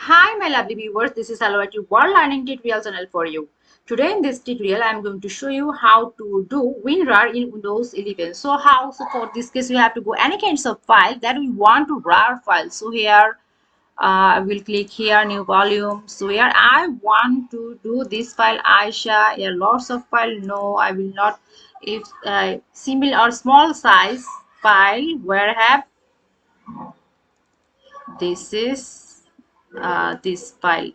Hi my lovely viewers, this is Hello at your World Learning Tutorial channel for you. Today in this tutorial I am going to show you how to do WinRar in Windows 11. So for this case we have to go any kinds of file that we want to RAR file. So here I will click here new volume. So here I want to do this file Ayesha. Here lots of file. No, I will not. If similar or small size file where I have this is this file.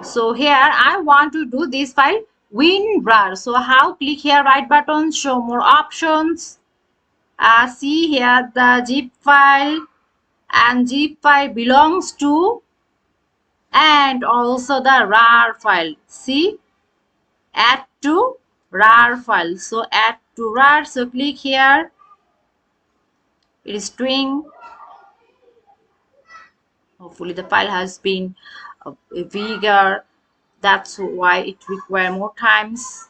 So here I want to do this file WinRar. So how click here right button, show more options. See here the zip file, and zip file belongs to and also the RAR file. See, add to RAR file. So add to RAR. So click here. It is doing. Hopefully the file has been bigger. That's why it requires more times.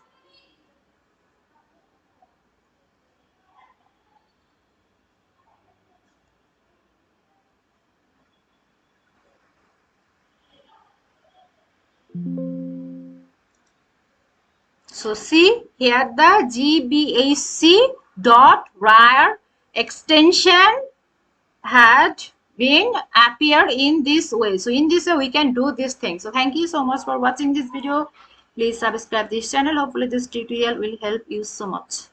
So see here the B.Sc.rar extension had been appeared in this way. So in this way we can do this thing. So thank you so much for watching this video. Please subscribe this channel. Hopefully this tutorial will help you so much.